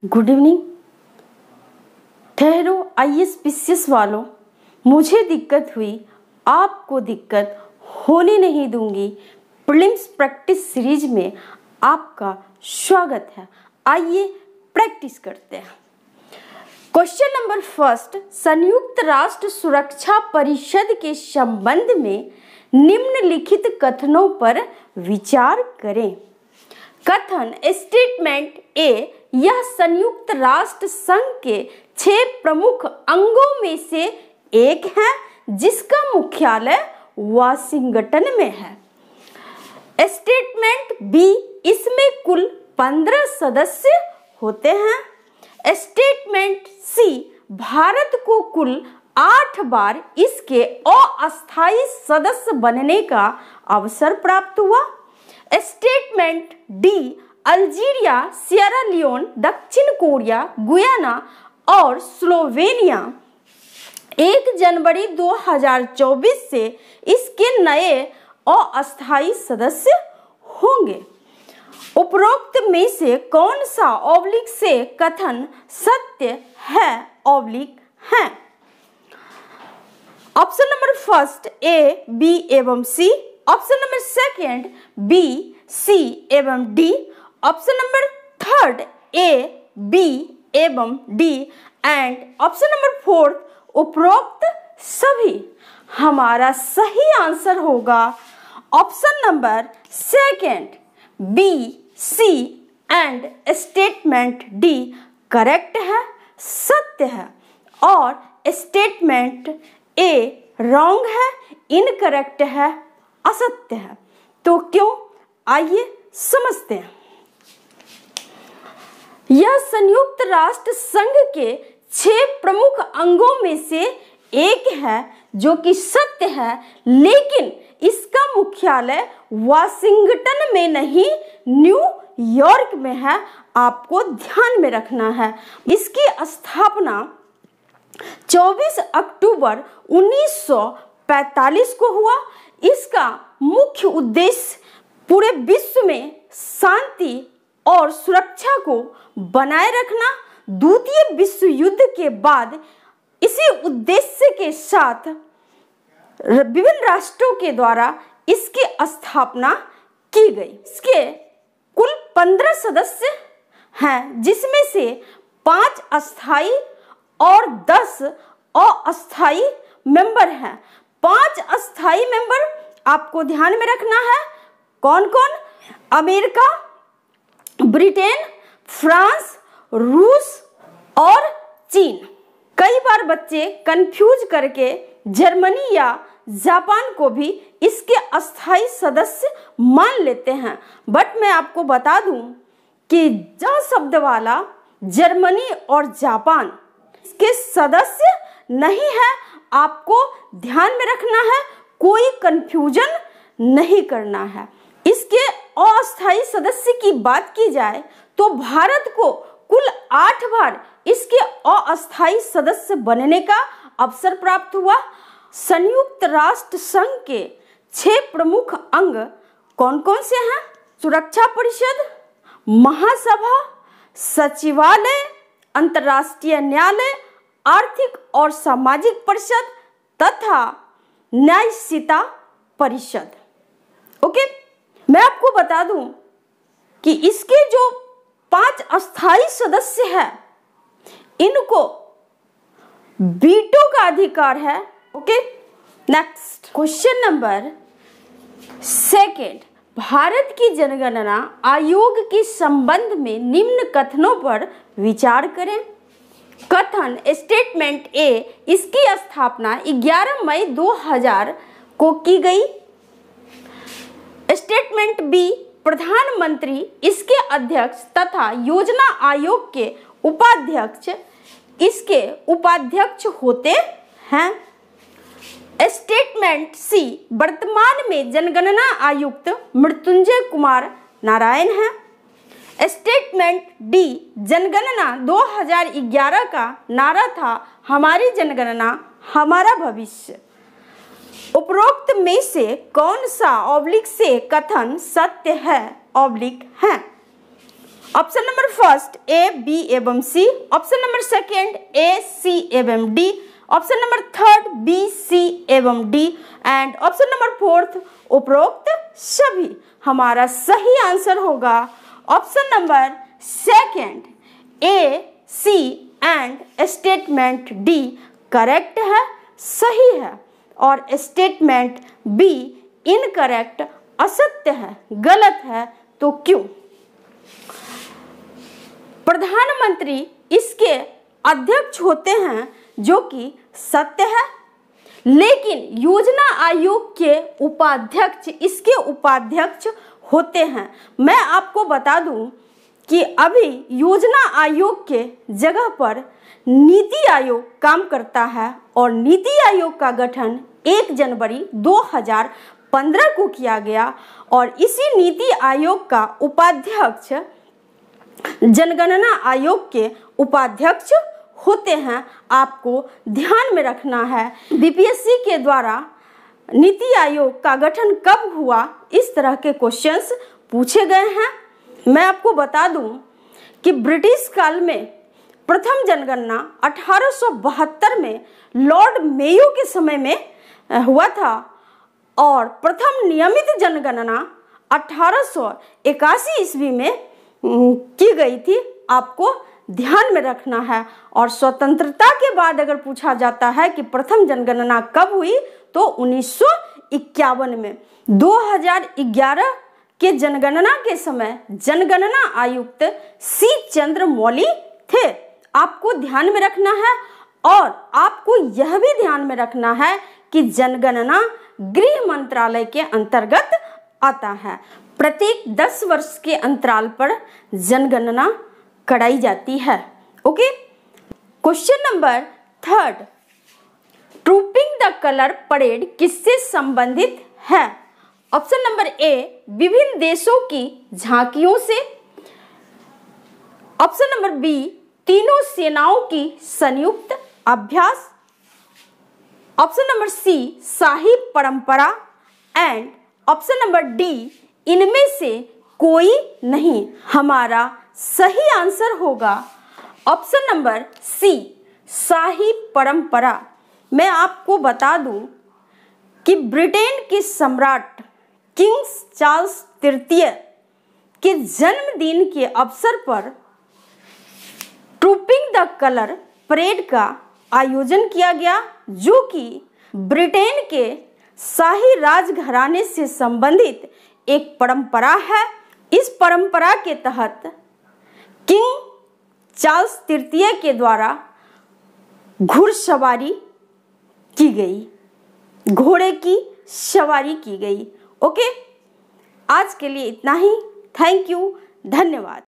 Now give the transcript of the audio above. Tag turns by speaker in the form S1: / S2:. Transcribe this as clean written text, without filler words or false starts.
S1: Good evening. ठहरो IAS PCS वालों, मुझे दिक्कत हुई, आपको दिक्कत होने नहीं दूंगी। प्रीलिम्स प्रैक्टिस सीरीज में आपका स्वागत है। आइए प्रैक्टिस करते हैं। क्वेश्चन नंबर फर्स्ट, संयुक्त राष्ट्र सुरक्षा परिषद के संबंध में निम्नलिखित कथनों पर विचार करें। कथन स्टेटमेंट ए, यह संयुक्त राष्ट्र संघ के 6 प्रमुख अंगों में से एक है जिसका मुख्यालय वाशिंगटन में है। स्टेटमेंट बी, इसमें कुल 15 सदस्य होते हैं। स्टेटमेंट सी, भारत को कुल 8 बार इसके अस्थायी सदस्य बनने का अवसर प्राप्त हुआ। Statement D, Algeria, Sierra Leone, दक्षिण कोरिया, गुयाना और स्लोवेनिया 1 जनवरी 2024 से इसके नए अस्थायी सदस्य होंगे। उपरोक्त में से कौन सा ऑब्लिक से कथन सत्य है ऑब्लिक है? Option number first a, b एवं c. Option number second b, c एवं d. Option number third a, b एवं d and option number fourth उपरोक्त सभी। हमारा सही आंसर होगा option number second b, c and statement d correct है, सत्य है, और स्टेटमेंट ए रॉन्ग है, इनकरेक्ट है, असत्य है। तो क्यों, आइए समझते हैं। यह संयुक्त राष्ट्र संघ के 6 प्रमुख अंगों में से एक है जो कि सत्य है, लेकिन इसका मुख्यालय वाशिंगटन में नहीं न्यूयॉर्क में है। आपको ध्यान में रखना है। इसकी स्थापना 24 अक्टूबर 1945 को हुआ। इसका मुख्य उद्देश्य पूरे विश्व में शांति और सुरक्षा को बनाए रखना। द्वितीय विश्व युद्ध के बाद इसी उद्देश्य के साथ विभिन्न राष्ट्रों के द्वारा इसकी स्थापना की गई। इसके कुल 15 सदस्य हैं, जिसमें से 5 अस्थायी और 10 अस्थायी मेंबर हैं। 5 अस्थायी मेंबर आपको ध्यान में रखना है। कौन कौन? अमेरिका, ब्रिटेन, फ्रांस, रूस और चीन। कई बार बच्चे कंफ्यूज करके जर्मनी या जापान को भी इसके अस्थायी सदस्य मान लेते हैं, बट मैं आपको बता दूं कि ज शब्द वाला जर्मनी और जापान इसके सदस्य नहीं है। आपको ध्यान में रखना है, कोई कंफ्यूजन नहीं करना है। इसके अस्थायी सदस्य की बात की जाए तो भारत को कुल 8 बार इसके अस्थायी सदस्य बनने का अवसर प्राप्त हुआ। संयुक्त राष्ट्र संघ के 6 प्रमुख अंग कौन कौन से हैं? सुरक्षा परिषद, महासभा, सचिवालय, अंतर्राष्ट्रीय न्यायालय, आर्थिक और सामाजिक परिषद तथा न्यायिक परिषद। ओके, मैं आपको बता दूं कि इसके जो 5 अस्थायी सदस्य हैं, इनको वीटो का अधिकार है। Okay, next question number second, Bharat की जनगणना आयोग के संबंध में निम्न कथनों पर विचार करें। कथन स्टेटमेंट ए, इसकी स्थापना 11 मई 2000 को की गई। स्टेटमेंट बी, प्रधानमंत्री इसके अध्यक्ष तथा योजना आयोग के उपाध्यक्ष इसके उपाध्यक्ष होते हैं। स्टेटमेंट सी, वर्तमान में जनगणना आयुक्त मृत्युंजय कुमार नारायण हैं। स्टेटमेंट डी, जनगणना 2011 का नारा था हमारी जनगणना हमारा भविष्य। उपरोक्त में से कौन सा ऑब्लिक से कथन सत्य है ऑब्लिक है? Option number first a, b एवं c, option number second a, c एवं d, option number third b, c एवं d and option number fourth उपरोक्त सभी। हमारा सही आंसर होगा option number second a, c and statement d correct है, सही है, और स्टेटमेंट बी इनकरेक्ट असत्य है, गलत है। तो क्यों? प्रधानमंत्री इसके अध्यक्ष होते हैं जो कि सत्य है, लेकिन योजना आयोग के उपाध्यक्ष इसके उपाध्यक्ष होते हैं। मैं आपको बता दूं कि अभी योजना आयोग के जगह पर नीति आयोग काम करता है और नीति आयोग का गठन 1 जनवरी 2015 को किया गया और इसी नीति आयोग का उपाध्यक्ष जनगणना आयोग के उपाध्यक्ष होते हैं। आपको ध्यान में रखना है बीपीएससी के द्वारा नीति आयोग का गठन कब हुआ, इस तरह के क्वेश्चंस पूछे गए हैं। मैं आपको बता दूं कि ब्रिटिश काल में प्रथम जनगणना 1872 में लॉर्ड मेयो के समय में हुआ था और प्रथम नियमित जनगणना 1881 ईस्वी में की गई थी। आपको ध्यान में रखना है। और स्वतंत्रता के बाद अगर पूछा जाता है कि प्रथम जनगणना कब हुई तो 1951 में। 2011 के जनगणना के समय जनगणना आयुक्त सी चंद्र मौली थे। आपको ध्यान में रखना है और आपको यह भी ध्यान में रखना है कि जनगणना गृह मंत्रालय के अंतर्गत आता है। प्रत्येक 10 वर्ष के अंतराल पर जनगणना कराई जाती है। Okay, question number 3, trooping the colour parade किससे संबंधित है? ऑप्शन नंबर ए, विभिन्न देशों की झांकियों से, ऑप्शन नंबर बी, तीनों सेनाओं की संयुक्त अभ्यास, ऑप्शन नंबर सी, शाही परंपरा एंड ऑप्शन नंबर डी, इनमें से कोई नहीं। हमारा सही आंसर होगा ऑप्शन नंबर सी, शाही परंपरा। मैं आपको बता दूं कि ब्रिटेन के सम्राट किंग चार्ल्स तृतीय के जन्मदिन के अवसर पर ट्रूपिंग द कलर परेड का आयोजन किया गया, जो कि ब्रिटेन के शाही राजघराने से संबंधित एक परंपरा है। इस परंपरा के तहत किंग चार्ल्स तृतीय के द्वारा घुड़सवारी की गई, घोड़े की सवारी की गई। ओके, आज के लिए इतना ही। थैंक यू, धन्यवाद।